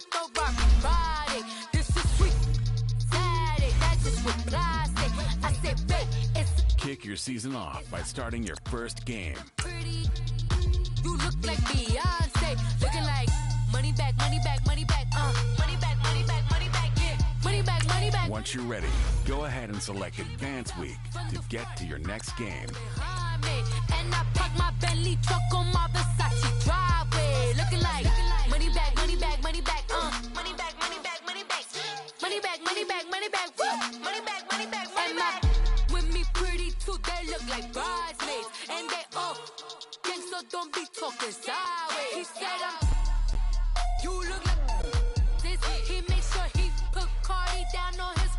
Monday for Friday. This is sweet Saturday. That's just with plastic. I said, babe, it's Kick your season off by starting your first game. pretty. You look like Beyonce. Looking like money back, money back, money back. Money back, money back, money back, yeah. Money back, money back. Once you're ready, go ahead and select Advance Week to get to your next game. Behind me. And I park my Bentley truck on my Versace driveway. Looking like money back, money back, money back. Money back, money back, money back. Money back, money back, money back. Woo! Money back, money back, money back. With me pretty too, they look like bridesmaids. And they all gang, so don't be talking sideways. He said you look like this. He makes sure he put Cardi down on his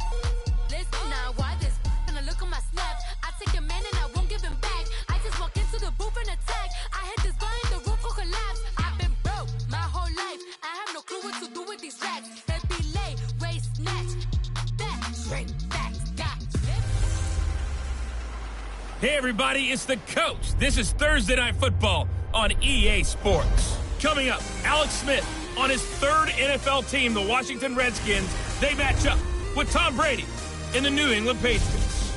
list. Now why this? And I look at my snaps. I take a man and I won't give him back. I just walk into the booth and attack. I hit this guy in the roof will collapse. I've been broke my whole life. I have no clue what to do with these racks. That be late, race, snatch, back, straight back, got. Hey everybody, it's the coach. This is Thursday Night Football on EA Sports. Coming up, Alex Smith on his third NFL team, the Washington Redskins. They match up with Tom Brady and the New England Patriots.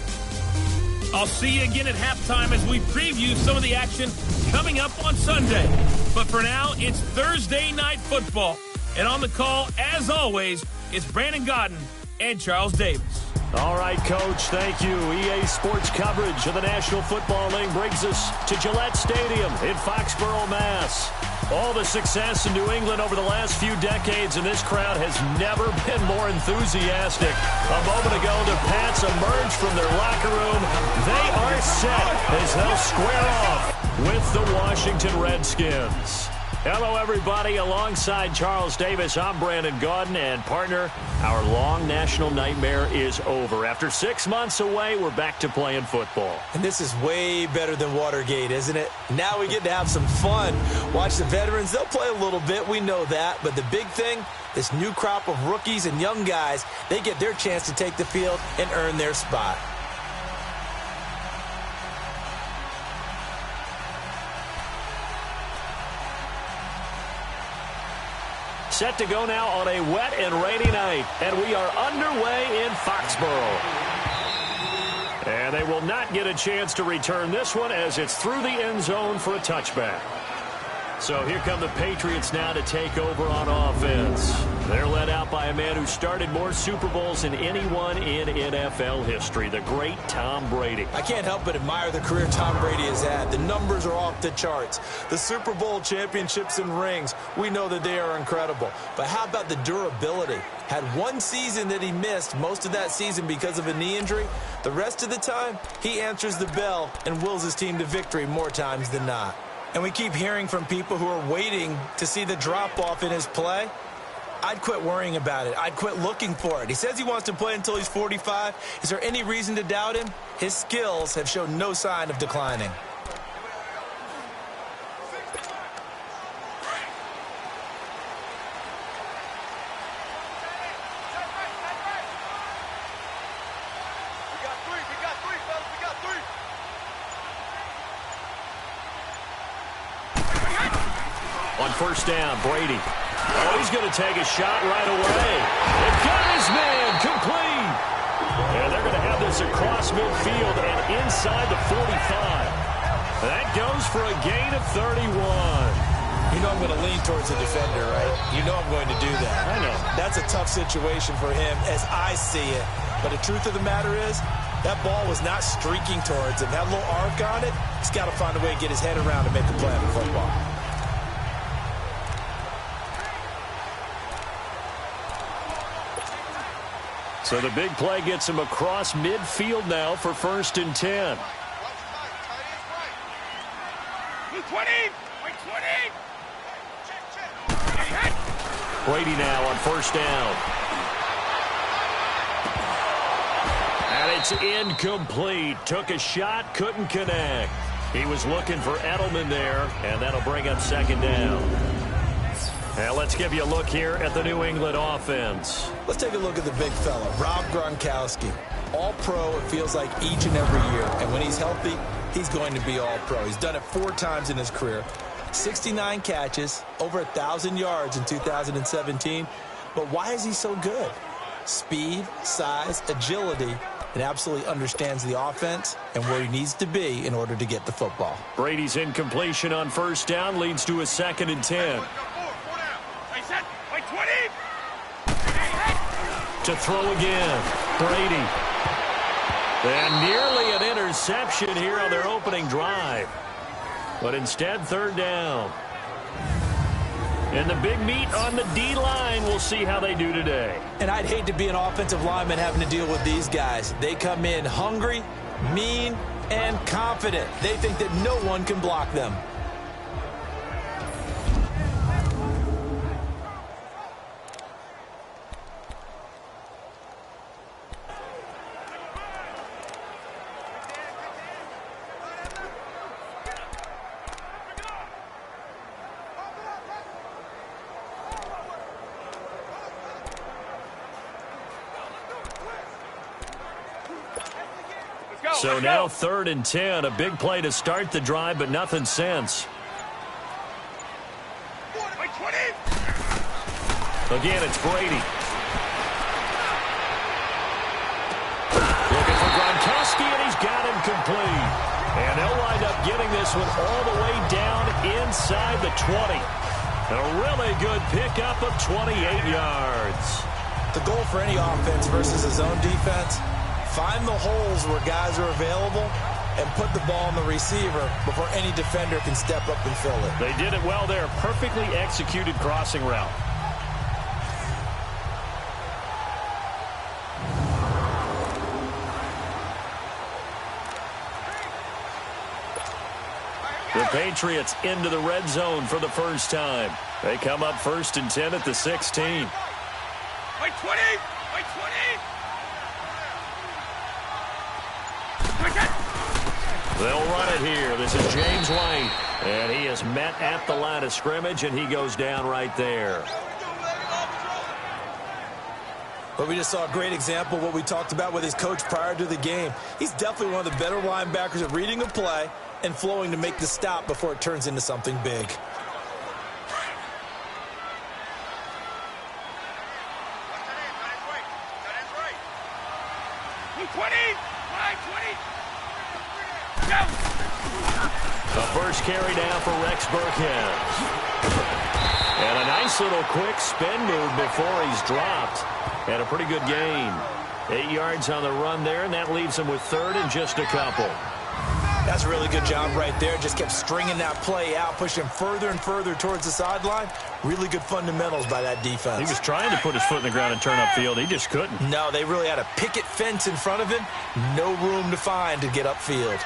I'll see you again at halftime as we preview some of the action coming up on Sunday. But for now, it's Thursday Night Football. And on the call, as always, it's Brandon Godden and Charles Davis. All right, Coach, thank you. EA Sports coverage of the National Football League brings us to Gillette Stadium in Foxborough, Mass. All the success in New England over the last few decades, and this crowd has never been more enthusiastic. A moment ago, the Pats emerged from their locker room. They are set as they'll square off with the Washington Redskins. Hello, everybody. Alongside Charles Davis, I'm Brandon Gaudin, and partner, our long national nightmare is over. After 6 months away, we're back to playing football. And this is way better than Watergate, isn't it? Now we get to have some fun. Watch the veterans. They'll play a little bit. We know that. But the big thing, this new crop of rookies and young guys, they get their chance to take the field and earn their spot. Set to go now on a wet and rainy night, and we are underway in Foxborough. And they will not get a chance to return this one as it's through the end zone for a touchback. So here come the Patriots now to take over on offense. They're led out by a man who started more Super Bowls than anyone in NFL history, the great Tom Brady. I can't help but admire the career Tom Brady has had. The numbers are off the charts. The Super Bowl championships and rings, we know that they are incredible. But how about the durability? Had one season that he missed, most of that season because of a knee injury. The rest of the time, he answers the bell and wills his team to victory more times than not. And we keep hearing from people who are waiting to see the drop-off in his play. I'd quit worrying about it. I'd quit looking for it. He says he wants to play until he's 45. Is there any reason to doubt him? His skills have shown no sign of declining. On first down, Brady. Oh, he's going to take a shot right away. It got his man complete. And they're going to have this across midfield and inside the 45. That goes for a gain of 31. You know I'm going to lean towards the defender, right? You know I'm going to do that. I know. That's a tough situation for him as I see it. But the truth of the matter is, that ball was not streaking towards him. That little arc on it, he's got to find a way to get his head around and make a play on the football. So the big play gets him across midfield now for 1st and 10. Brady now on first down. And it's incomplete. Took a shot, couldn't connect. He was looking for Edelman there, and that'll bring up 2nd down. Now let's give you a look here at the New England offense. Let's take a look at the big fella, Rob Gronkowski. All-pro, it feels like each and every year. And when he's healthy, he's going to be all-pro. He's done it 4 times in his career. 69 catches, over 1,000 yards in 2017. But why is he so good? Speed, size, agility, and absolutely understands the offense and where he needs to be in order to get the football. Brady's incompletion on first down leads to a 2nd and 10. To throw again, Brady. And nearly an interception here on their opening drive. But instead, 3rd down. And the big meat on the D-line, we'll see how they do today. And I'd hate to be an offensive lineman having to deal with these guys. They come in hungry, mean, and confident. They think that no one can block them. So now 3rd and 10, a big play to start the drive, but nothing since. Again, it's Brady. Looking for Gronkowski, and he's got him complete. And they'll wind up getting this one all the way down inside the 20. A really good pickup of 28 yards. The goal for any offense versus a zone defense, find the holes where guys are available and put the ball on the receiver before any defender can step up and fill it. They did it well there. Perfectly executed crossing route. The Patriots into the red zone for the first time. They come up 1st and 10 at the 16. They'll run it here. This is James White. And he is met at the line of scrimmage, and he goes down right there. But we just saw a great example of what we talked about with his coach prior to the game. He's definitely one of the better linebackers at reading a play and flowing to make the stop before it turns into something big. The first carry down for Rex Burkhead. And a nice little quick spin move before he's dropped. And a pretty good gain. 8 yards on the run there, and that leaves him with 3rd and just a couple. That's a really good job right there. Just kept stringing that play out, pushing him further and further towards the sideline. Really good fundamentals by that defense. He was trying to put his foot in the ground and turn upfield. He just couldn't. No, they really had a picket fence in front of him. No room to find to get upfield.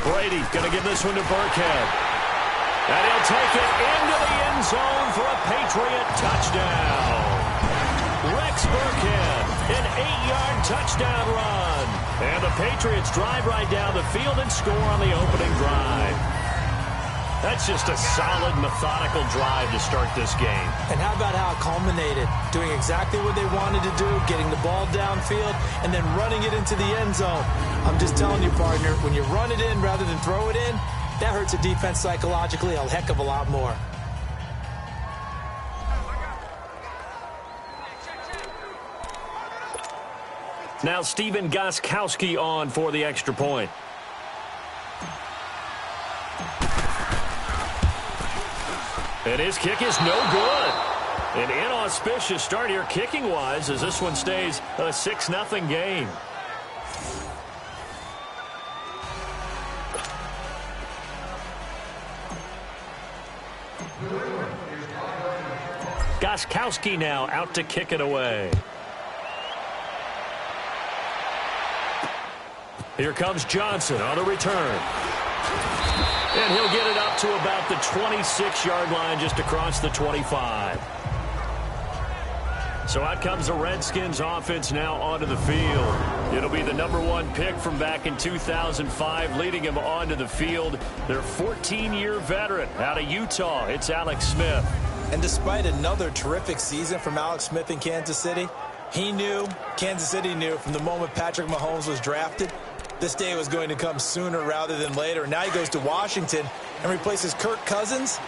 Brady going to give this one to Burkhead. And he'll take it into the end zone for a Patriot touchdown. Rex Burkhead, an 8-yard touchdown run. And the Patriots drive right down the field and score on the opening drive. That's just a solid, methodical drive to start this game. And how about how it culminated? Doing exactly what they wanted to do, getting the ball downfield, and then running it into the end zone. I'm just telling you, partner, when you run it in rather than throw it in, that hurts a defense psychologically a heck of a lot more. Now Stephen Gostkowski on for the extra point. And his kick is no good. An inauspicious start here kicking-wise as this one stays a 6-0 game. Gostkowski now out to kick it away. Here comes Johnson on the return. And he'll get it up to about the 26-yard line just across the 25. So out comes the Redskins offense now onto the field. It'll be the #1 pick from back in 2005, leading him onto the field. Their 14-year veteran out of Utah, it's Alex Smith. And despite another terrific season from Alex Smith in Kansas City, he knew, Kansas City knew from the moment Patrick Mahomes was drafted, this day was going to come sooner rather than later. Now he goes to Washington and replaces Kirk Cousins.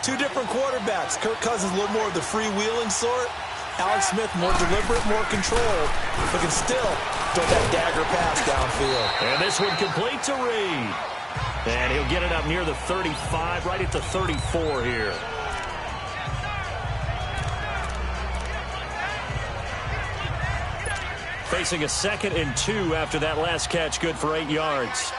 Two different quarterbacks. Kirk Cousins a little more of the freewheeling sort. Alex Smith more deliberate, more controlled, but can still throw that dagger pass downfield. And this one complete to Reed. And he'll get it up near the 35, right at the 34 here. Facing a 2nd and 2 after that last catch, good for 8 yards.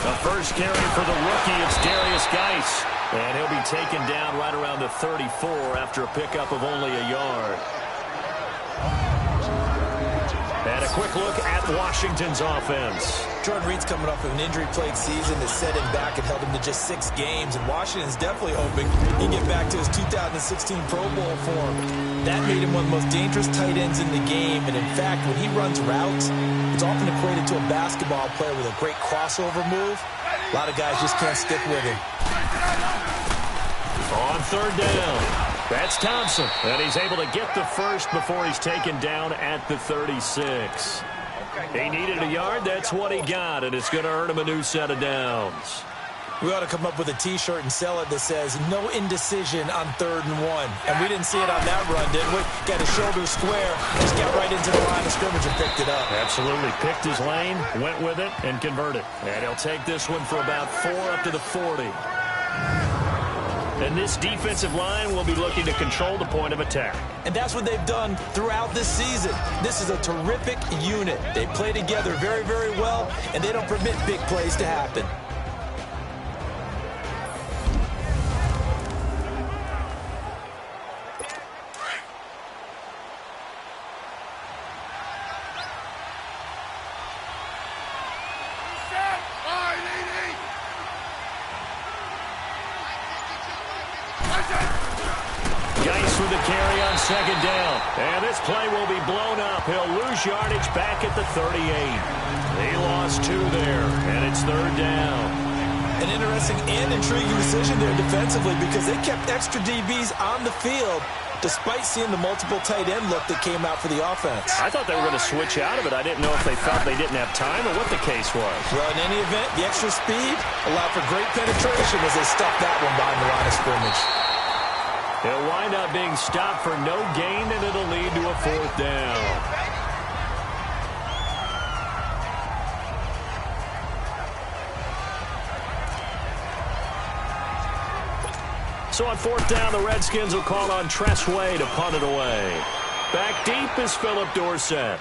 The first carry for the rookie, it's Darius Geis. And he'll be taken down right around the 34 after a pickup of only a yard. And a quick look at Washington's offense. Jordan Reed's coming off of an injury-plagued season that set him back and held him to just 6 games. And Washington's definitely hoping he can get back to his 2016 Pro Bowl form. That made him one of the most dangerous tight ends in the game. And in fact, when he runs routes, it's often equated to a basketball player with a great crossover move. A lot of guys just can't stick with him. On 3rd down. That's Thompson, and he's able to get the first before he's taken down at the 36. He needed a yard. That's what he got, and it's going to earn him a new set of downs. We ought to come up with a T-shirt and sell it that says, no indecision on 3rd and 1. And we didn't see it on that run, did we? Got his shoulders square, just got right into the line of scrimmage and picked it up. Absolutely. Picked his lane, went with it, and converted. And he'll take this one for about 4 up to the 40. And this defensive line will be looking to control the point of attack. And that's what they've done throughout this season. This is a terrific unit. They play together very, very well, and they don't permit big plays to happen. Geis with the carry on 2nd down. And this play will be blown up. He'll lose yardage back at the 38. He lost 2 there, and it's 3rd down. An interesting and intriguing decision there defensively because they kept extra DBs on the field despite seeing the multiple tight end look that came out for the offense. I thought they were going to switch out of it. I didn't know if they felt they didn't have time or what the case was. Well, in any event, the extra speed allowed for great penetration as they stuffed that one behind the line of scrimmage. He'll wind up being stopped for no gain, and it'll lead to a 4th down. So on 4th down, the Redskins will call on Tressway to punt it away. Back deep is Philip Dorsett.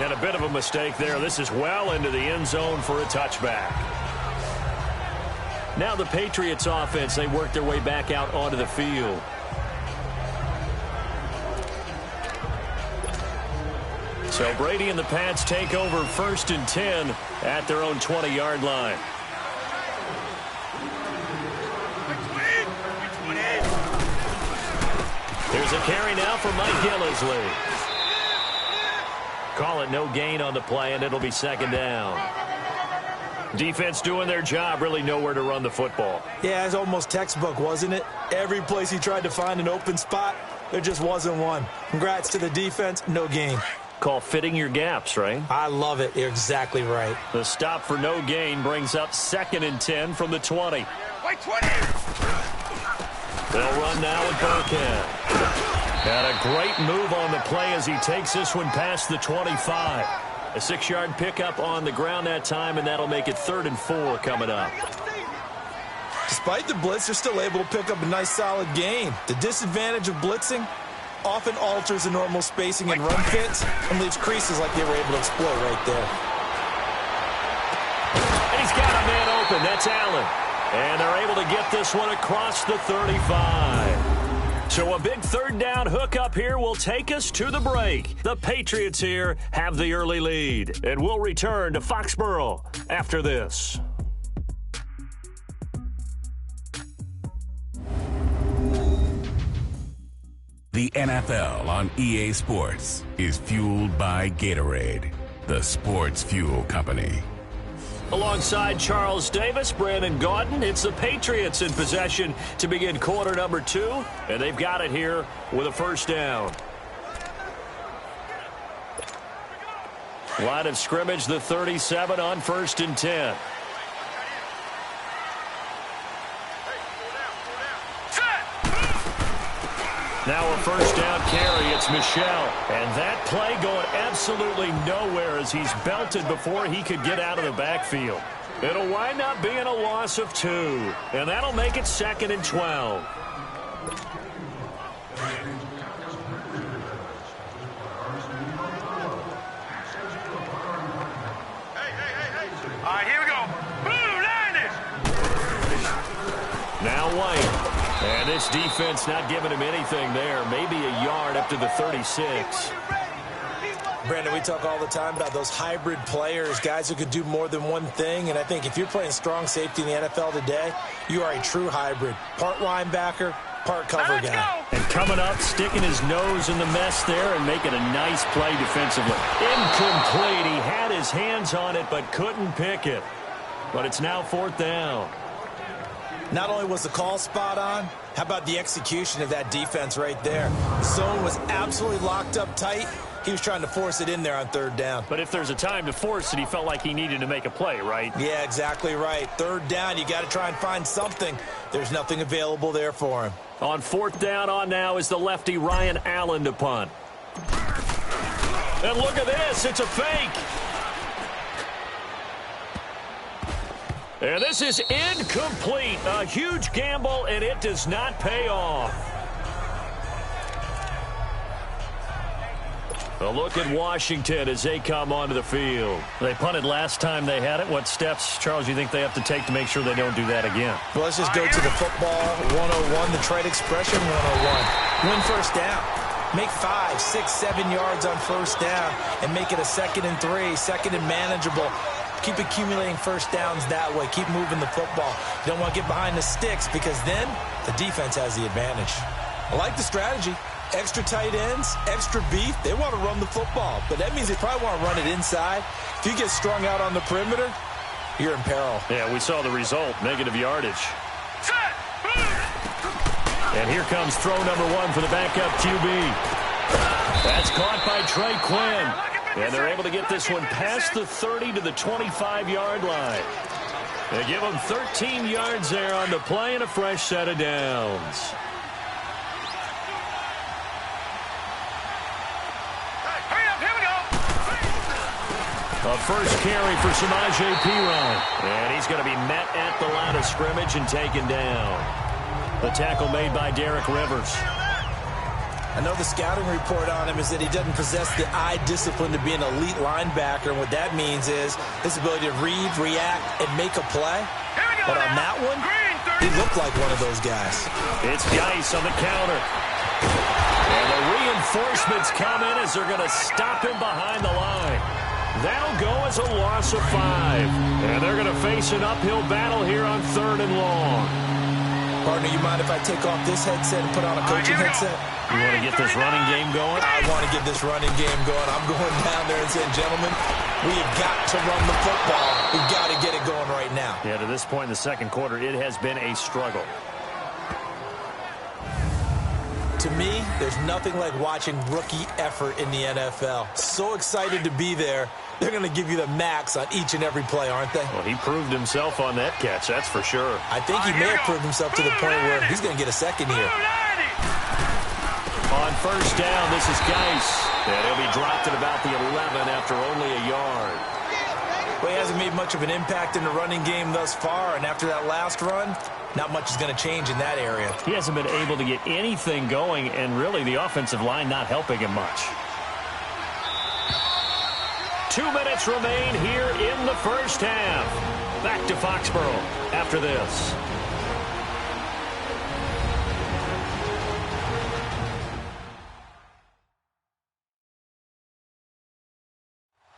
And a bit of a mistake there. This is well into the end zone for a touchback. Now the Patriots offense, they work their way back out onto the field. So Brady and the Pats take over 1st and 10 at their own 20-yard line. There's a carry now for Mike Gillislee. Call it no gain on the play, and it'll be 2nd down. Defense doing their job, really nowhere to run the football. Yeah, it's almost textbook, wasn't it? Every place he tried to find an open spot, there just wasn't one. Congrats to the defense, no gain. Call fitting your gaps, right? I love it. You're exactly right. The stop for no gain brings up 2nd and 10 from the 20. Wait, 20! They'll run now with Burkhead. And a great move on the play as he takes this one past the 25. A 6-yard pickup on the ground that time, and that'll make it 3rd and 4 coming up. Despite the blitz, they're still able to pick up a nice solid gain. The disadvantage of blitzing often alters the normal spacing and run fits and leaves creases like they were able to exploit right there. And he's got a man open. That's Allen. And they're able to get this one across the 35. So a big 3rd down hookup here will take us to the break. The Patriots here have the early lead. And we'll return to Foxborough after this. The NFL on EA Sports is fueled by Gatorade, the sports fuel company. Alongside Charles Davis, Brandon Gaudin, it's the Patriots in possession to begin quarter number 2, and they've got it here with a first down. Line of scrimmage, the 37 on 1st and 10. Now a first down carry, it's Michel. And that play going absolutely nowhere as he's belted before he could get out of the backfield. It'll wind up being a loss of 2. And that'll make it 2nd and 12. All right, here we go. Boom, landed. Now White. And this defense not giving him anything there. Maybe a yard up to the 36. Brandon, we talk all the time about those hybrid players, guys who could do more than one thing. And I think if you're playing strong safety in the NFL today, you are a true hybrid. Part linebacker, part cover guy. And coming up, sticking his nose in the mess there and making a nice play defensively. Incomplete. He had his hands on it but couldn't pick it. But it's now 4th down. Not only was the call spot on, how about the execution of that defense right there? The zone was absolutely locked up tight. He was trying to force it in there on 3rd down. But if there's a time to force it, he felt like he needed to make a play, right? Yeah, exactly right. 3rd down, you got to try and find something. There's nothing available there for him. On 4th down on now is the lefty Ryan Allen to punt. And look at this, it's a fake. And this is incomplete. A huge gamble, and it does not pay off. A look at Washington as they come onto the field. They punted last time they had it. What steps, Charles, you think they have to take to make sure they don't do that again? Well, let's just go to the football 101, the trade expression 101. Win first down. Make 5, 6, 7 yards on first down and make it a 2nd and 3, 2nd and manageable. Keep accumulating first downs that way. Keep moving the football. You don't want to get behind the sticks because then the defense has the advantage. I like the strategy. Extra tight ends, extra beef. They want to run the football, but that means they probably want to run it inside. If you get strung out on the perimeter, you're in peril. Yeah, we saw the result, negative yardage. And here comes throw number 1 for the backup QB. That's caught by Trey Quinn. And they're able to get this one past the 30 to the 25-yard line. They give them 13 yards there on the play and a fresh set of downs. A first carry for Samaje Perine. And he's going to be met at the line of scrimmage and taken down. The tackle made by Derek Rivers. I know the scouting report on him is that he doesn't possess the eye discipline to be an elite linebacker. And what that means is his ability to read, react, and make a play. But on that one, he looked like one of those guys. It's Geis on the counter. And the reinforcements come in as they're going to stop him behind the line. That'll go as a loss of 5. And they're going to face an uphill battle here on 3rd and long. Partner, you mind if I take off this headset and put on a coaching headset? You want to get this running game going? I want to get this running game going. I'm going down there and saying, gentlemen, we have got to run the football. We've got to get it going right now. Yeah, to this point in the 2nd quarter, it has been a struggle. To me, there's nothing like watching rookie effort in the NFL. So excited to be there. They're going to give you the max on each and every play, aren't they? Well, he proved himself on that catch, that's for sure. I think he may have proved himself to the point where he's going to get a second here. On first down, this is Geis. And he'll be dropped at about the 11 after only a yard. Well, he hasn't made much of an impact in the running game thus far, and after that last run, not much is going to change in that area. He hasn't been able to get anything going, and really the offensive line not helping him much. 2 minutes remain here in the first half. Back to Foxborough after this.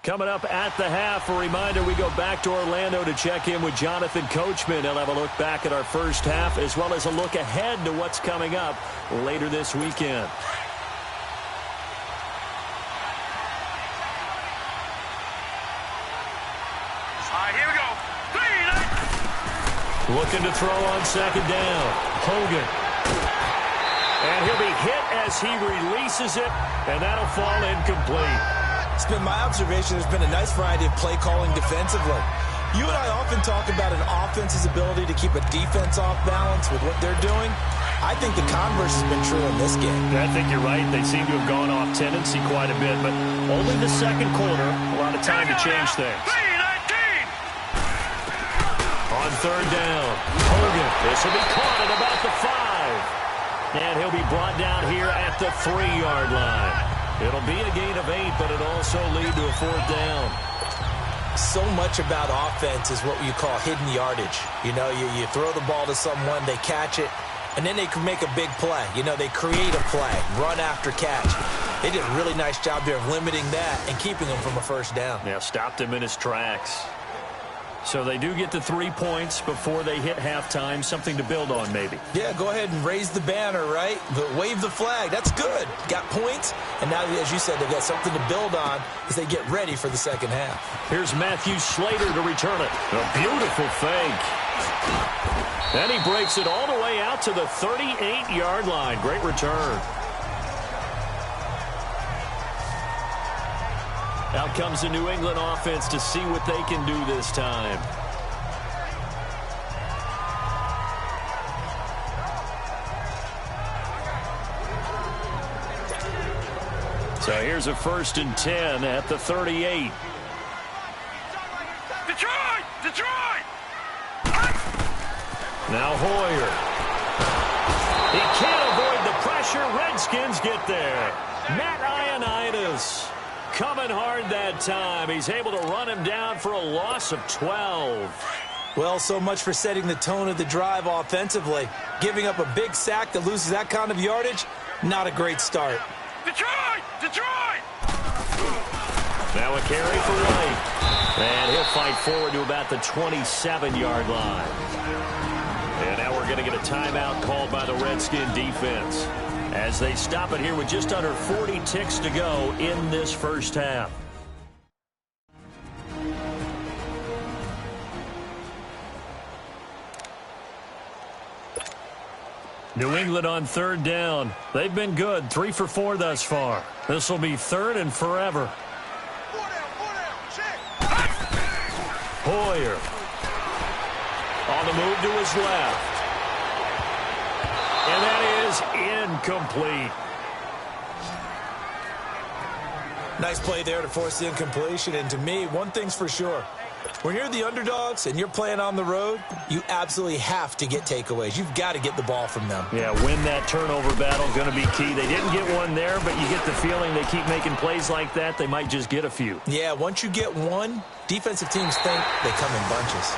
Coming up at the half, a reminder, we go back to Orlando to check in with Jonathan Coachman. He'll have a look back at our first half as well as a look ahead to what's coming up later this weekend. All right, here we go. Looking to throw on second down. Hogan. And he'll be hit as he releases it, and that'll fall incomplete. It's been my observation there's been a nice variety of play calling defensively. You and I often talk about an offense's ability to keep a defense off balance with what they're doing. I think the converse has been true in this game. I think you're right. They seem to have gone off tendency quite a bit, but only the second quarter. A lot of time to change things. On third down, Hogan. This will be caught at about the 5. And he'll be brought down here at the 3-yard line. It'll be a gain of 8, but it'll also lead to a 4th down. So much about offense is what you call hidden yardage. You know, you throw the ball to someone, they catch it, and then they can make a big play. You know, they create a play, run after catch. They did a really nice job there of limiting that and keeping him from a first down. Yeah, stopped him in his tracks. So they do get the 3 points before they hit halftime, something to build on maybe. Yeah, go ahead and raise the banner, right? But wave the flag. That's good. Got points, and now, as you said, they've got something to build on as they get ready for the second half. Here's Matthew Slater to return it. A beautiful fake. Then he breaks it all the way out to the 38-yard line. Great return. Out comes the New England offense to see what they can do this time. So here's a 1st and 10 at the 38. Detroit! Now Hoyer. He can't avoid the pressure. Redskins get there. Matt Ioannidis coming hard that time. He's able to run him down for a loss of 12. Well, so much for setting the tone of the drive offensively. Giving up a big sack that loses that kind of yardage, not a great start. Detroit! Now a carry for White. And he'll fight forward to about the 27-yard line. And now we're going to get a timeout called by the Redskin defense as they stop it here with just under 40 ticks to go in this first half. New England on third down. They've been good, 3 for 4 thus far. This will be 3rd and forever. Hoyer on the move to his left. And that is incomplete. Nice play there to force the incompletion. And to me, one thing's for sure. When you're the underdogs and you're playing on the road, you absolutely have to get takeaways. You've got to get the ball from them. Yeah, win that turnover battle, going to be key. They didn't get one there, but you get the feeling they keep making plays like that, they might just get a few. Yeah, once you get one, defensive teams think they come in bunches.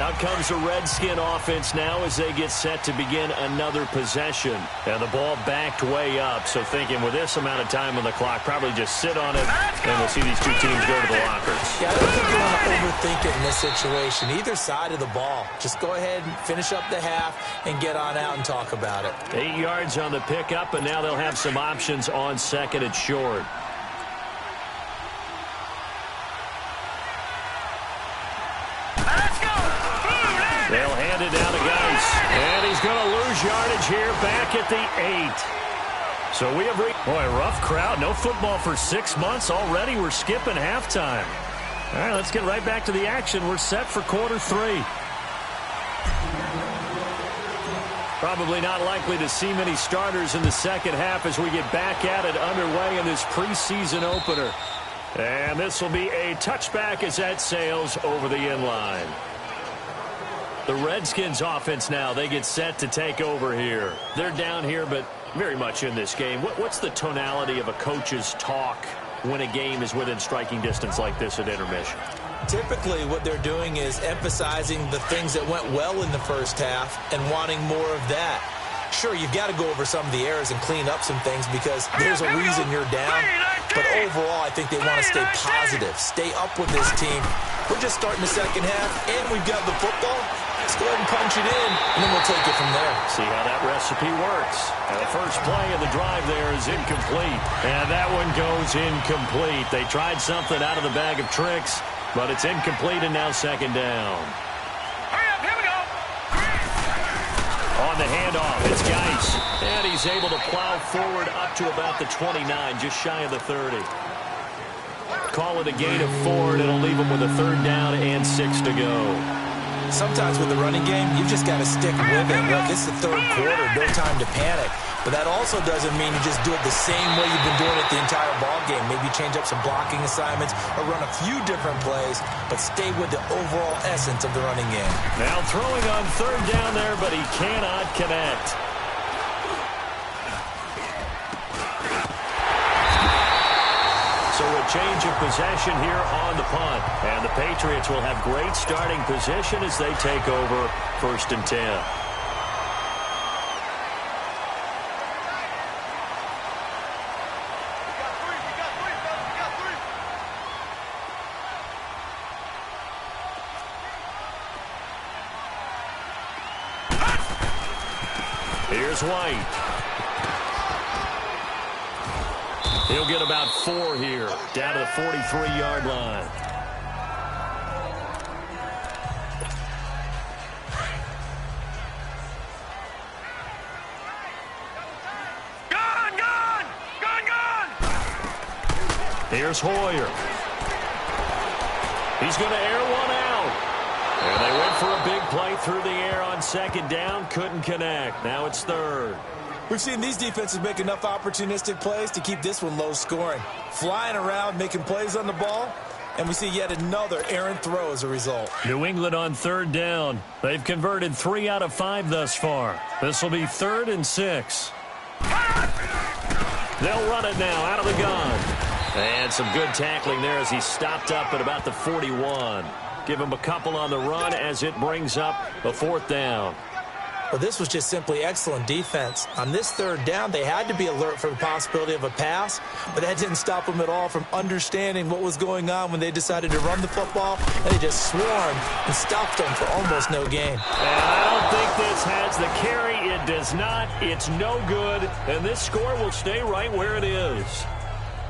Out comes the Redskin offense now as they get set to begin another possession. And the ball backed way up, so thinking with this amount of time on the clock, probably just sit on it, and we'll see these two teams go to the lockers. Yeah, I don't think you want to overthink it in this situation. Either side of the ball. Just go ahead and finish up the half and get on out and talk about it. 8 yards on the pickup, and now they'll have some options on second and short. They'll hand it down to Geis. And he's going to lose yardage here back at the 8. So we have boy, rough crowd. No football for 6 months already. We're skipping halftime. All right, let's get right back to the action. We're set for quarter 3. Probably not likely to see many starters in the second half as we get back at it underway in this preseason opener. And this will be a touchback as that sails over the end line. The Redskins offense now, they get set to take over here. They're down here, but very much in this game. What's the tonality of a coach's talk when a game is within striking distance like this at intermission? Typically, what they're doing is emphasizing the things that went well in the first half and wanting more of that. Sure, you've got to go over some of the errors and clean up some things because there's a reason you're down. But overall, I think they want to stay positive, stay up with this team. We're just starting the second half, and we've got the football. Let's go ahead and punch it in, and then we'll take it from there. See how that recipe works. And the first play of the drive there is incomplete. And that one goes incomplete. They tried something out of the bag of tricks, but it's incomplete and now second down. Hurry up, here we go. On the handoff, it's Geis. And he's able to plow forward up to about the 29, just shy of the 30. Call it a gain of 4, and it'll leave him with a third down and 6 to go. Sometimes with the running game, you've just got to stick with it. Look, it's the third quarter, no time to panic. But that also doesn't mean you just do it the same way you've been doing it the entire ball game. Maybe change up some blocking assignments or run a few different plays, but stay with the overall essence of the running game. Now throwing on third down there, but he cannot connect. So a change of possession here on the punt. And the Patriots will have great starting position as they take over 1st and 10. Here's White. He'll get about 4 here, down to the 43-yard line. Gone, gone, gone, gone. Here's Hoyer. He's going to air one out. And they went for a big play through the air on second down. Couldn't connect. Now it's third. We've seen these defenses make enough opportunistic plays to keep this one low scoring. Flying around, making plays on the ball, and we see yet another errant throw as a result. New England on third down. They've converted 3 out of 5 thus far. This will be 3rd and 6. They'll run it now out of the gun. And some good tackling there as he stopped up at about the 41. Give him a couple on the run as it brings up a 4th down. Well, this was just simply excellent defense. On this third down, they had to be alert for the possibility of a pass, but that didn't stop them at all from understanding what was going on when they decided to run the football, and they just swarmed and stopped them for almost no gain. And I don't think this has the carry. It does not. It's no good, and this score will stay right where it is.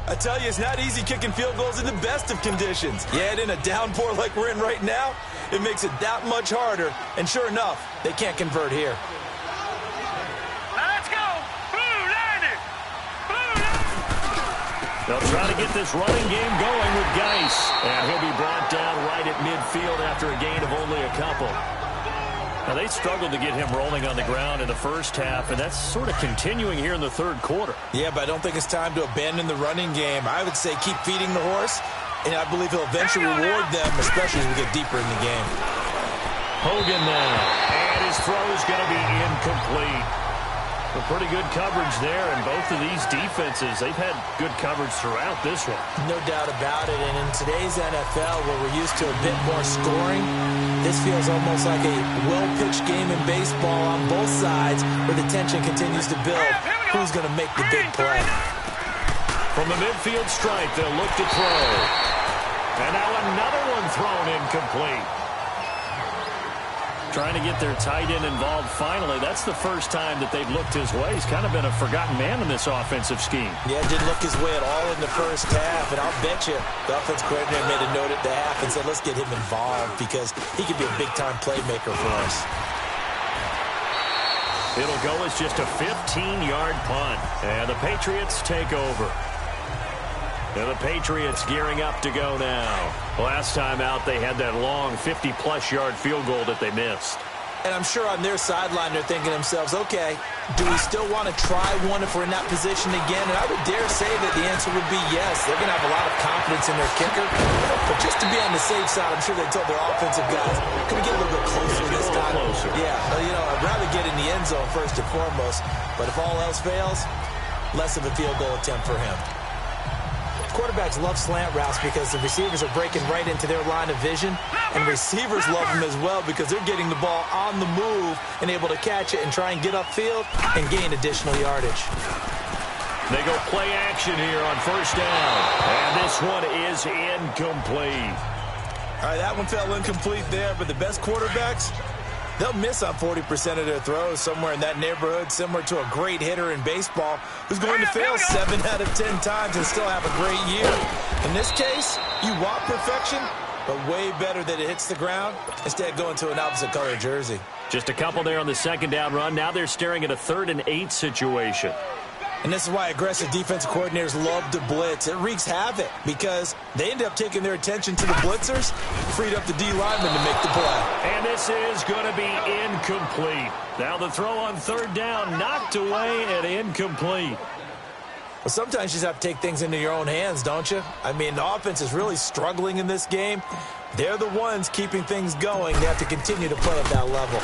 I tell you, it's not easy kicking field goals in the best of conditions. Yet in a downpour like we're in right now, it makes it that much harder. And sure enough, they can't convert here. Let's go. Blue landed. Blue landed. They'll try to get this running game going with Geis. And he'll be brought down right at midfield after a gain of only a couple. Now, they struggled to get him rolling on the ground in the first half, and that's sort of continuing here in the third quarter. Yeah, but I don't think it's time to abandon the running game. I would say keep feeding the horse, and I believe he'll eventually reward them, especially as we get deeper in the game. Hogan now, and his throw is going to be incomplete. A pretty good coverage there, and both of these defenses, they've had good coverage throughout this one. No doubt about it, and in today's NFL, where we're used to a bit more scoring, this feels almost like a well-pitched game in baseball on both sides, where the tension continues to build. Who's going to make the big play? From the midfield stripe, they'll look to throw. And now another one thrown incomplete. Trying to get their tight end involved finally. That's the first time that they've looked his way. He's kind of been a forgotten man in this offensive scheme. Yeah, didn't look his way at all in the first half. And I'll bet you the offense coordinator made a note at the half and said, let's get him involved because he could be a big-time playmaker for us. It'll go as just a 15-yard punt. And the Patriots take over. And the Patriots gearing up to go now. Last time out, they had that long 50-plus yard field goal that they missed. And I'm sure on their sideline, they're thinking to themselves, okay, do we still want to try one if we're in that position again? And I would dare say that the answer would be yes. They're going to have a lot of confidence in their kicker. But just to be on the safe side, I'm sure they told their offensive guys, can we get a little bit closer this time? Closer. Yeah, I'd rather get in the end zone first and foremost. But if all else fails, less of a field goal attempt for him. Quarterbacks love slant routes because the receivers are breaking right into their line of vision, and receivers love them as well because they're getting the ball on the move and able to catch it and try and get upfield and gain additional yardage. They go play action here on first down, and this one is incomplete. All right, that one fell incomplete there, but the best quarterbacks, They'll miss on 40% of their throws, somewhere in that neighborhood, similar to a great hitter in baseball who's going to fail 7 out of 10 times and still have a great year. In this case, you want perfection, but way better that it hits the ground instead of going to an opposite color jersey. Just a couple there on the second down run. Now they're staring at a 3rd and 8 situation. And this is why aggressive defensive coordinators love to blitz. It wreaks havoc because they end up taking their attention to the blitzers, freed up the D lineman to make the play. And this is going to be incomplete. Now the throw on 3rd down, knocked away and incomplete. Well, sometimes you just have to take things into your own hands, don't you? I mean, the offense is really struggling in this game. They're the ones keeping things going. They have to continue to play at that level.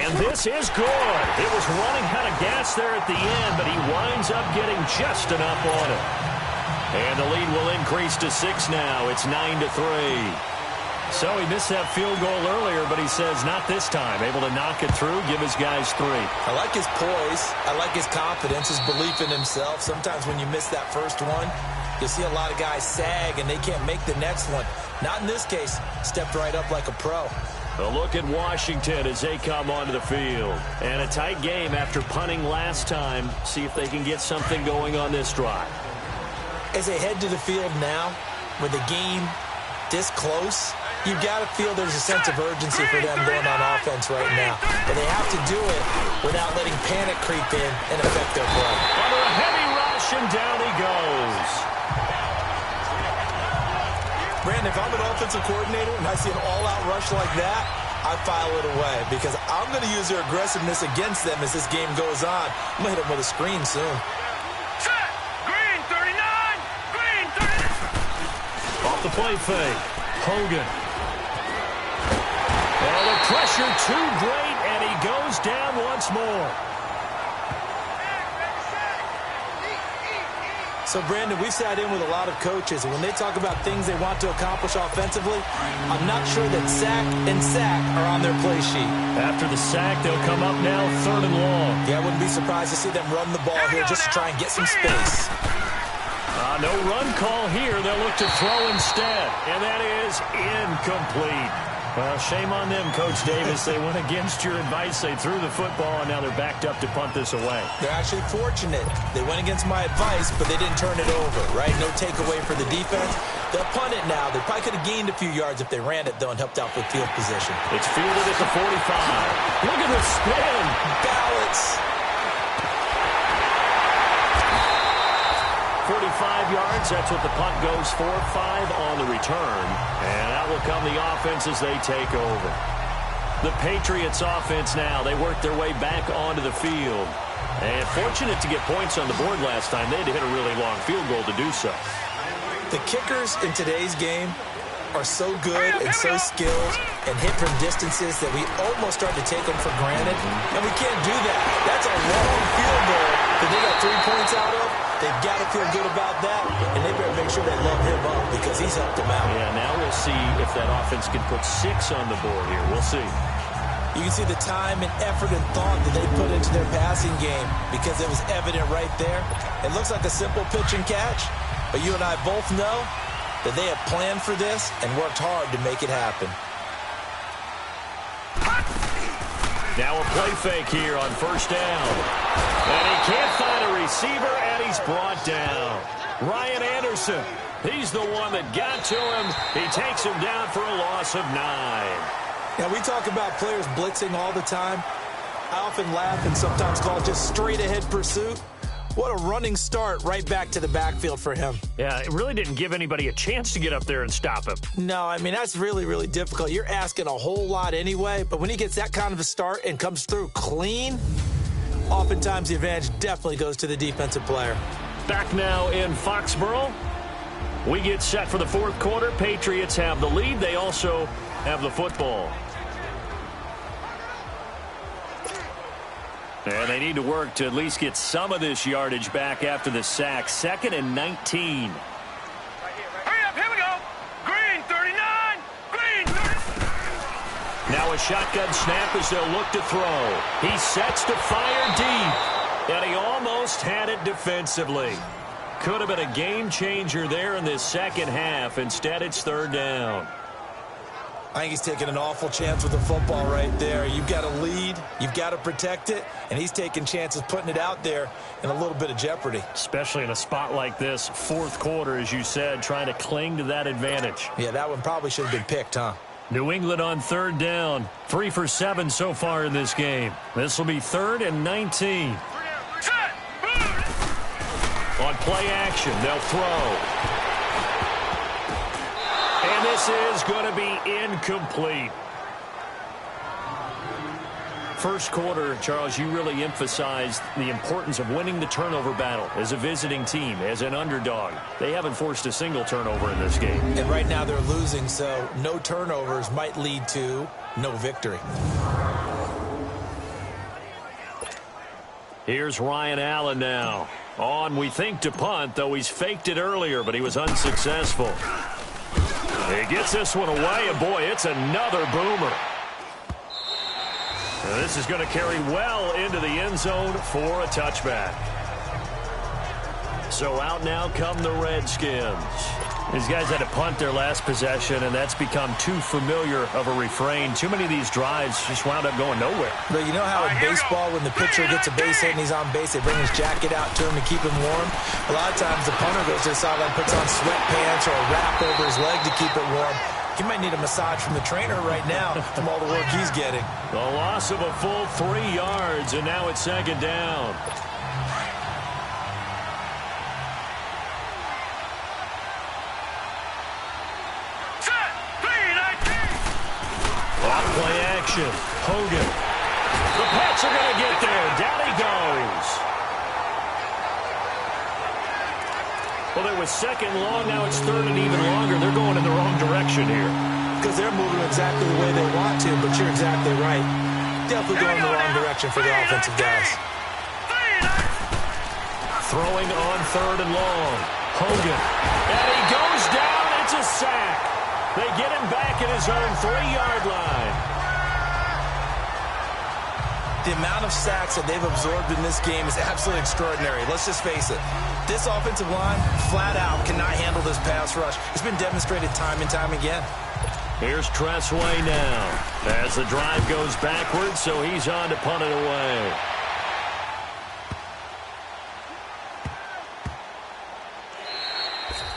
And this is good. It was running out of gas there at the end, but he winds up getting just enough on it. And the lead will increase to 6 now. It's 9-3. So he missed that field goal earlier, but he says not this time. Able to knock it through, give his guys 3. I like his poise. I like his confidence, his belief in himself. Sometimes when you miss that first one, you'll see a lot of guys sag and they can't make the next one. Not in this case. Stepped right up like a pro. A look at Washington as they come onto the field. And a tight game after punting last time. See if they can get something going on this drive. As they head to the field now, with the game this close, you've got to feel there's a sense of urgency for them going on offense right now. But they have to do it without letting panic creep in and affect their play. Under a heavy rush, and down he goes. Brandon, if I'm an offensive coordinator and I see an all-out rush like that, I file it away because I'm going to use their aggressiveness against them as this game goes on. I'm going to hit them with a screen soon. Set! Green 39! Green 39! Off the play fake. Hogan. Oh, the pressure too great, and he goes down once more. So, Brandon, we've sat in with a lot of coaches, and when they talk about things they want to accomplish offensively, I'm not sure that sack and sack are on their play sheet. After the sack, they'll come up now 3rd and long. Yeah, I wouldn't be surprised to see them run the ball here just to try and get some space. No run call here. They'll look to throw instead, and that is incomplete. Well, shame on them, Coach Davis. They went against your advice. They threw the football, and now they're backed up to punt this away. They're actually fortunate. They went against my advice, but they didn't turn it over, right? No takeaway for the defense. They'll punt it now. They probably could have gained a few yards if they ran it, though, and helped out with field position. It's fielded at the 45. Look at the spin. Balance. 45 yards, that's what the punt goes for. 5 on the return. And out will come the offense as they take over. The Patriots offense now. They work their way back onto the field. And fortunate to get points on the board last time. They had to hit a really long field goal to do so. The kickers in today's game are so good and so skilled and hit from distances that we almost start to take them for granted. And we can't do that. That's a long field goal that they got 3 points out of. They've got to feel good about that, and they better make sure they load him up because he's helped them out. Yeah, now we'll see if that offense can put 6 on the board here. We'll see. You can see the time and effort and thought that they put into their passing game because it was evident right there. It looks like a simple pitch and catch, but you and I both know that they have planned for this and worked hard to make it happen. Now a play fake here on 1st down. And he can't find a receiver, and he's brought down. Ryan Anderson, he's the one that got to him. He takes him down for a loss of 9. Now, we talk about players blitzing all the time. I often laugh and sometimes call it just straight-ahead pursuit. What a running start right back to the backfield for him. Yeah, it really didn't give anybody a chance to get up there and stop him. No, I mean, that's really, really difficult. You're asking a whole lot anyway, but when he gets that kind of a start and comes through clean, oftentimes the advantage definitely goes to the defensive player. Back now in Foxborough. We get set for the 4th quarter. Patriots have the lead. They also have the football. And they need to work to at least get some of this yardage back after the sack. 2nd and 19. Hurry up, here we go. Green 39, green 39. Now a shotgun snap as they'll look to throw. He sets to fire deep, and he almost had it defensively. Could have been a game changer there in this second half. Instead, it's 3rd down. I think he's taking an awful chance with the football right there. You've got to lead, you've got to protect it, and he's taking chances putting it out there in a little bit of jeopardy. Especially in a spot like this, fourth quarter, as you said, trying to cling to that advantage. Yeah, that one probably should have been picked, huh? New England on third down. 3 for 7 so far in this game. This will be 3rd and 19. On play action, they'll throw. And this is going to be incomplete. First quarter, Charles, you really emphasized the importance of winning the turnover battle as a visiting team, as an underdog. They haven't forced a single turnover in this game. And right now they're losing, so no turnovers might lead to no victory. Here's Ryan Allen now. On, we think, to punt, though he's faked it earlier, but he was unsuccessful. He gets this one away, and boy, it's another boomer. Now, this is going to carry well into the end zone for a touchback. So out now come the Redskins. These guys had to punt their last possession, and that's become too familiar of a refrain. Too many of these drives just wound up going nowhere. But you know how in baseball, when the pitcher gets a base hit and he's on base, they bring his jacket out to him to keep him warm? A lot of times the punter goes to the sideline, puts on sweatpants or a wrap over his leg to keep it warm. He might need a massage from the trainer right now from all the work he's getting. The loss of a full 3 yards, and now it's 2nd down. Play action. Hogan. The Pats are going to get there. Down he goes. Well, it was 2nd long. Now it's 3rd and even longer. They're going in the wrong direction here. Because they're moving exactly the way they want to, but you're exactly right. Definitely going in the wrong direction for the offensive guys. Throwing on 3rd and long. Hogan. And he goes down. It's a sack. They get him back at his own 3-yard line. The amount of sacks that they've absorbed in this game is absolutely extraordinary. Let's just face it. This offensive line, flat out, cannot handle this pass rush. It's been demonstrated time and time again. Here's Tressway now. As the drive goes backwards, so he's on to punt it away.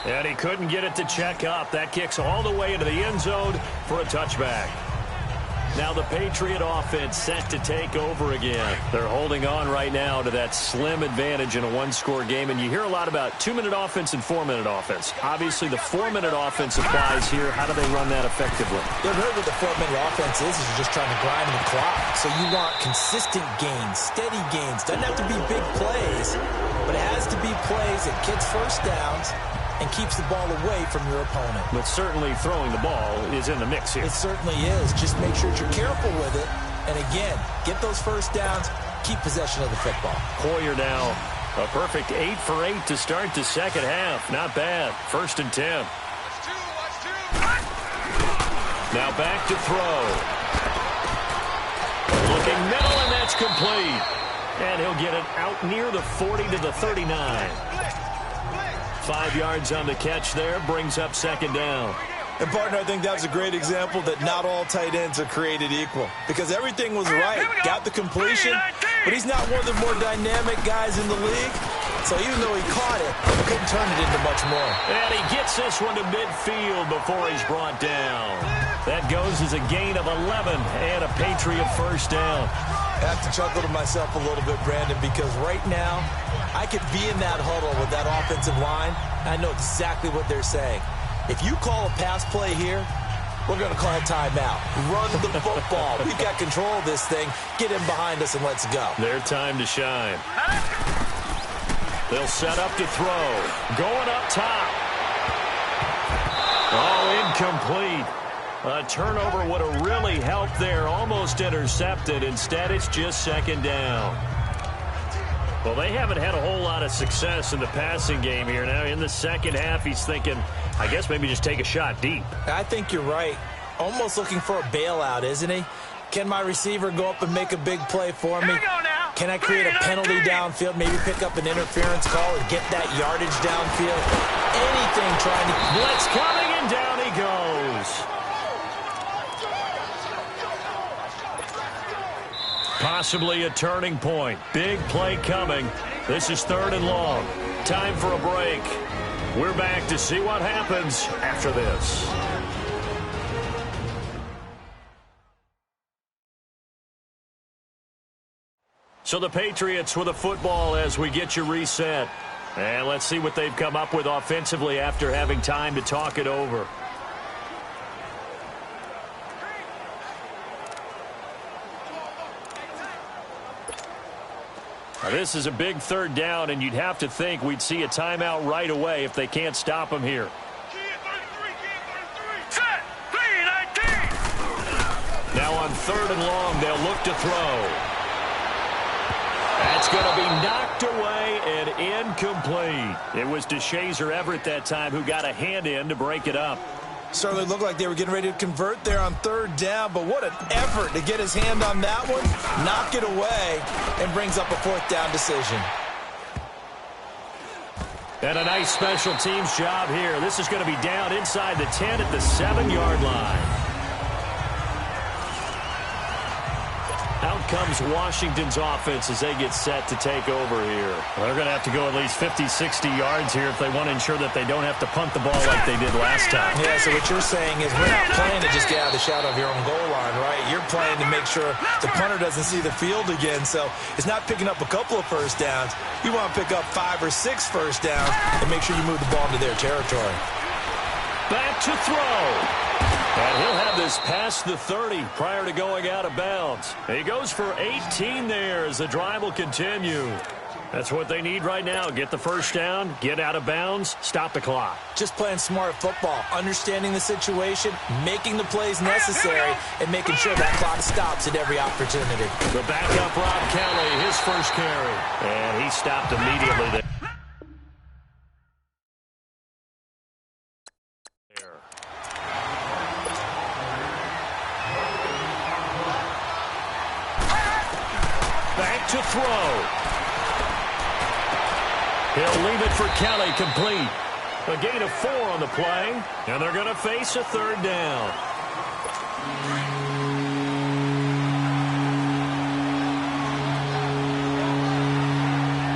And he couldn't get it to check up. That kicks all the way into the end zone for a touchback. Now the Patriot offense set to take over again. They're holding on right now to that slim advantage in a one-score game. And you hear a lot about 2-minute offense and 4-minute offense. Obviously, the 4-minute offense applies here. How do they run that effectively? They've heard what the 4-minute offense is you're just trying to grind the clock. So you want consistent gains, steady gains. Doesn't have to be big plays, but it has to be plays that gets first downs and keeps the ball away from your opponent. But certainly throwing the ball is in the mix here. It certainly is. Just make sure you're careful with it. And again, get those first downs, keep possession of the football. Hoyer now, a perfect 8 for 8 to start the second half. Not bad. 1st and 10. Now back to throw. Looking middle, and that's complete. And he'll get it out near the 40 to the 39. 5 yards on the catch there, brings up 2nd down. And, partner, I think that was a great example that not all tight ends are created equal. Because everything was right. Got the completion, but he's not one of the more dynamic guys in the league. So even though he caught it, he couldn't turn it into much more. And he gets this one to midfield before he's brought down. That goes as a gain of 11 and a Patriot first down. I have to chuckle to myself a little bit, Brandon, because right now I could be in that huddle with that offensive line, and I know exactly what they're saying. If you call a pass play here, we're going to call timeout. Run the football. We've got control of this thing. Get him behind us and let's go. Their time to shine. They'll set up to throw. Going up top. Oh, incomplete. A turnover would have really helped there. Almost intercepted. Instead, it's just 2nd down. Well, they haven't had a whole lot of success in the passing game here. Now, in the second half, he's thinking, I guess maybe just take a shot deep. I think you're right. Almost looking for a bailout, isn't he? Can my receiver go up and make a big play for me? Can I create a penalty downfield, maybe pick up an interference call and get that yardage downfield? Anything trying to... Blitz coming, and down he goes. Possibly a turning point. Big play coming. This is 3rd and long. Time for a break. We're back to see what happens after this. So the Patriots with a football as we get you reset. And let's see what they've come up with offensively after having time to talk it over. Now, this is a big 3rd down, and you'd have to think we'd see a timeout right away if they can't stop them here. Now on 3rd and long, they'll look to throw. That's going to be knocked away and incomplete. It was DeShazer or Everett that time who got a hand in to break it up. Certainly looked like they were getting ready to convert there on 3rd down, but what an effort to get his hand on that one, knock it away, and brings up a 4th down decision. And a nice special teams job here. This is going to be down inside the 10 at the 7-yard line. Out comes Washington's offense as they get set to take over here. Well, they're going to have to go at least 50, 60 yards here if they want to ensure that they don't have to punt the ball like they did last time. Yeah, so what you're saying is we're not playing to just get out of the shadow of your own goal line, right? You're playing to make sure the punter doesn't see the field again. So it's not picking up a couple of first downs. You want to pick up 5 or 6 first downs and make sure you move the ball into their territory. Back to throw. And he'll have this past the 30 prior to going out of bounds. He goes for 18 there as the drive will continue. That's what they need right now. Get the first down, get out of bounds, stop the clock. Just playing smart football, understanding the situation, making the plays necessary, and making sure that clock stops at every opportunity. The backup Rob Kelly, his first carry. And he stopped immediately there. To throw. He'll leave it for Kelly, complete. A gain of 4 on the play, and they're going to face a 3rd down.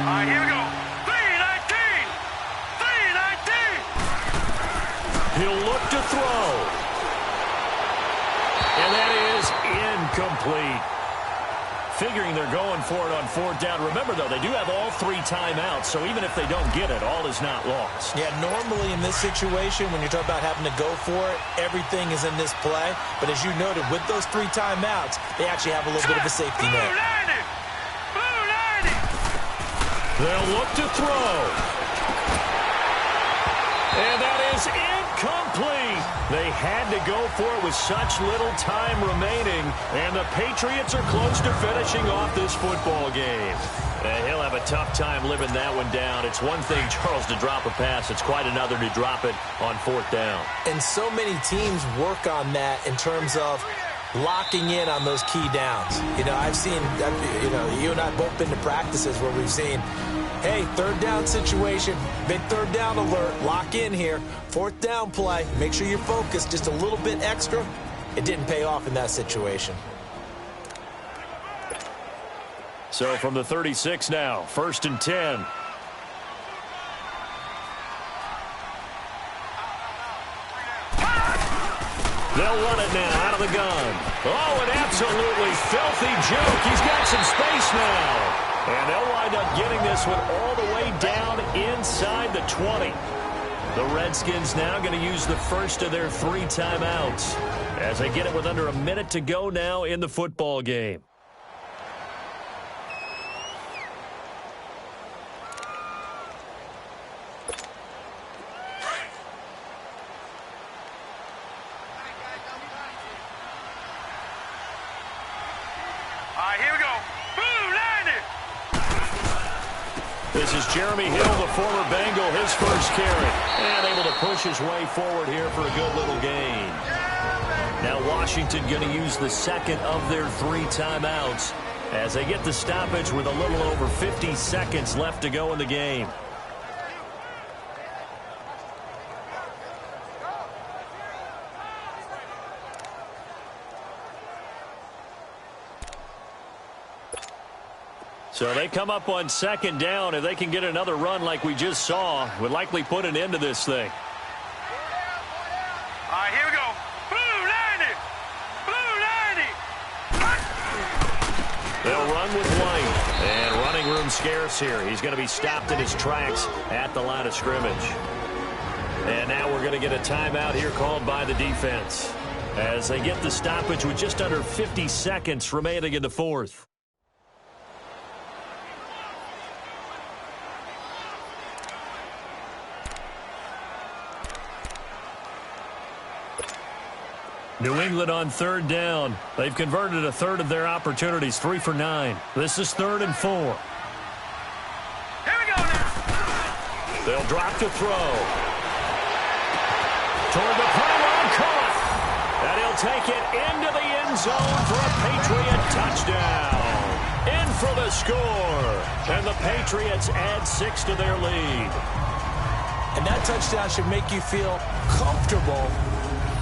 All right, here we go. 3-19. 3-19. He'll look to throw. And that is incomplete. Figuring they're going for it on 4th down. Remember, though, they do have all 3 timeouts, so even if they don't get it, all is not lost. Yeah, normally in this situation, when you're talking about having to go for it, everything is in this play. But as you noted, with those 3 timeouts, they actually have a little bit of a safety net. They'll look to throw. And that is incomplete. They had to go for it with such little time remaining, and the Patriots are close to finishing off this football game. And he'll have a tough time living that one down. It's one thing, Charles, to drop a pass. It's quite another to drop it on 4th down. And so many teams work on that in terms of locking in on those key downs. You know, I've seen, you and I both been to practices where we've seen, hey, 3rd down situation, big 3rd down alert, lock in here, 4th down play, make sure you're focused just a little bit extra. It didn't pay off in that situation. So from the 36 now, 1st and 10. They'll run it now out of the gun. Oh, an absolutely filthy joke. He's got some space now. And they'll wind up getting this one all the way down inside the 20. The Redskins now going to use the first of their 3 timeouts as they get it with under a minute to go now in the football game. This is Jeremy Hill, the former Bengal, his first carry. And able to push his way forward here for a good little gain. Now Washington going to use the second of their 3 timeouts as they get the stoppage with a little over 50 seconds left to go in the game. So they come up on second down. If they can get another run like we just saw, would likely put an end to this thing. All right, here we go. Blue 90. Blue 90. They'll run with white. And running room scarce here. He's going to be stopped in his tracks at the line of scrimmage. And now we're going to get a timeout here called by the defense as they get the stoppage with just under 50 seconds remaining in the fourth. New England on third down. They've converted a third of their opportunities, 3 for 9. This is 3rd and 4. Here we go now. They'll drop to throw. Toward the pylon, caught. And he'll take it into the end zone for a Patriot touchdown. In for the score. And the Patriots add 6 to their lead. And that touchdown should make you feel comfortable.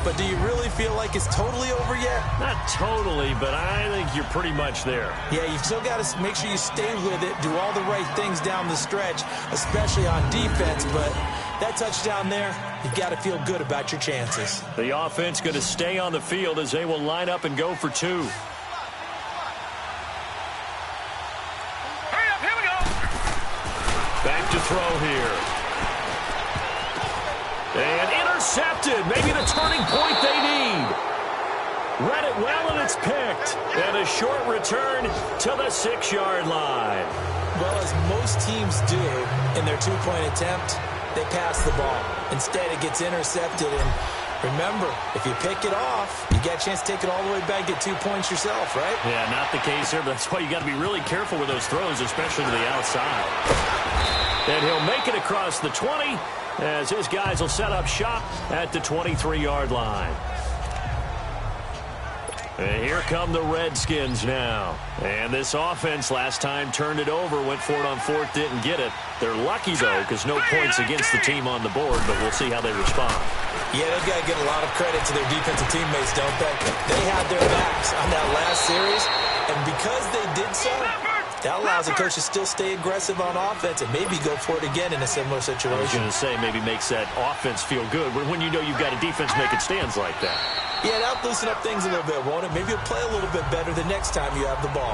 But do you really feel like it's totally over yet? Not totally, but I think you're pretty much there. Yeah, you've still got to make sure you stay with it, do all the right things down the stretch, especially on defense. But that touchdown there, you've got to feel good about your chances. The offense going to stay on the field as they will line up and go for 2. Hurry up, here we go. Back to throw here. And intercepted. Maybe the turning point they need. Read it well, and it's picked. And a short return to the 6-yard line. Well, as most teams do in their 2-point attempt, they pass the ball. Instead, it gets intercepted. And remember, if you pick it off, you got a chance to take it all the way back, get 2 points yourself, right? Yeah, not the case here, but that's why you got to be really careful with those throws, especially to the outside. And he'll make it across the 20. As his guys will set up shop at the 23-yard line. And here come the Redskins now. And this offense last time turned it over, went for it on 4th, didn't get it. They're lucky, though, because no points against the team on the board, but we'll see how they respond. Yeah, they've got to get a lot of credit to their defensive teammates, don't they? They had their backs on that last series, and because they did so, that allows the coach to still stay aggressive on offense and maybe go for it again in a similar situation. I was going to say maybe makes that offense feel good when you know you've got a defense making stands like that. Yeah, that'll loosen up things a little bit, won't it? Maybe you'll play a little bit better the next time you have the ball.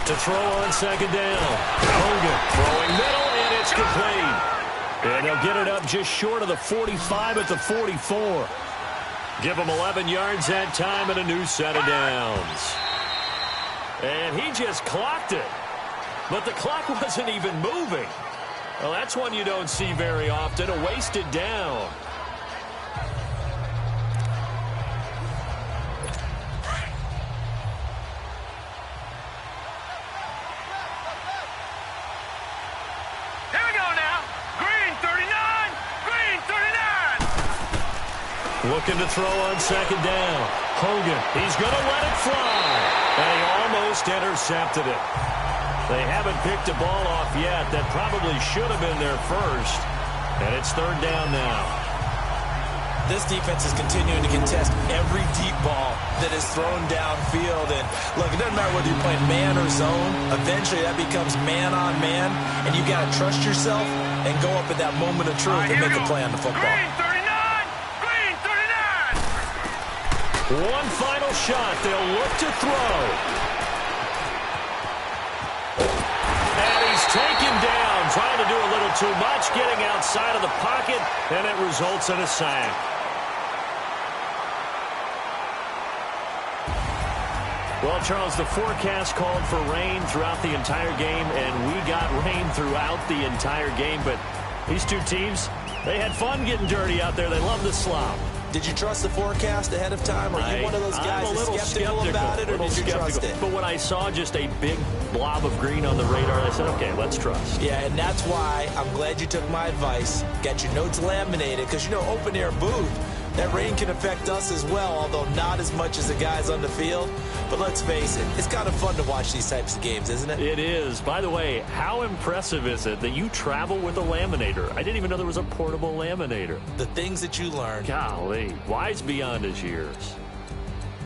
To throw on second down. Hogan throwing middle, and it's complete. And they'll get it up just short of the 45 at the 44. Give them 11 yards that time and a new set of downs. And he just clocked it. But the clock wasn't even moving. Well, that's one you don't see very often, a wasted down. Looking to throw on second down. Hogan, he's going to let it fly. And he almost intercepted it. They haven't picked a ball off yet. That probably should have been their first. And it's 3rd down now. This defense is continuing to contest every deep ball that is thrown downfield. And look, it doesn't matter whether you're playing man or zone. Eventually that becomes man on man. And you've got to trust yourself and go up at that moment of truth and make a play on the football. One final shot. They'll look to throw. And he's taken down, trying to do a little too much, getting outside of the pocket, and it results in a sack. Well, Charles, the forecast called for rain throughout the entire game, and we got rain throughout the entire game. But these two teams, they had fun getting dirty out there. They love the slop. Did you trust the forecast ahead of time? Are you one of those guys that's skeptical about it, or did you trust it? But when I saw just a big blob of green on the radar, I said, okay, let's trust. Yeah, and that's why I'm glad you took my advice. Got your notes laminated, because, you know, open-air booth, That rain can affect us as well, although not as much as the guys on the field. But let's face it, it's kind of fun to watch these types of games, isn't it? It is. By the way, how impressive is it that you travel with a laminator? I didn't even know there was a portable laminator. The things that you learn. Golly, wise beyond his years.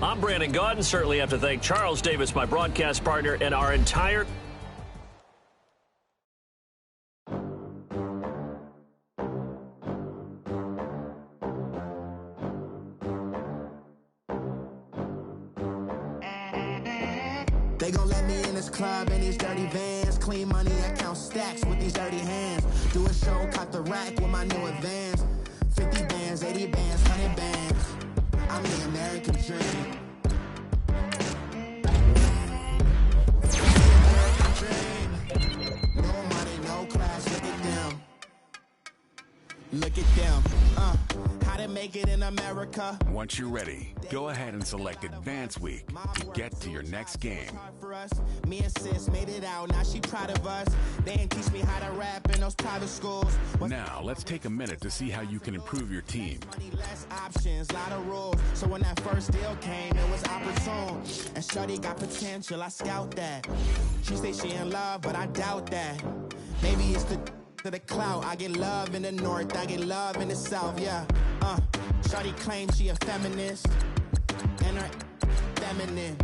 I'm Brandon Gaudin. Certainly have to thank Charles Davis, my broadcast partner, and our entire... They gon' let me in this club in these dirty vans. Clean money, I count stacks with these dirty hands. Do a show, cut the rack with my new advance. 50 bands, 80 bands, 100 bands. I'm the American dream. American dream. No money, no class, look at them. Look at them, how to make it in America. Once you're ready, go ahead and select Advance Week to get to your next game. For us, me and sis made it out, now she proud of us. They ain't teach me how to rap in those private schools. Now, let's take a minute to see how you can improve your team. Less options, lot of rules. So when that first deal came, it was opportune. And shorty got potential, I scout that. She say she in love, but I doubt that. Maybe it's to the clout. I get love in the north, I get love in the south, yeah. Shorty claims she a feminist, and her feminine.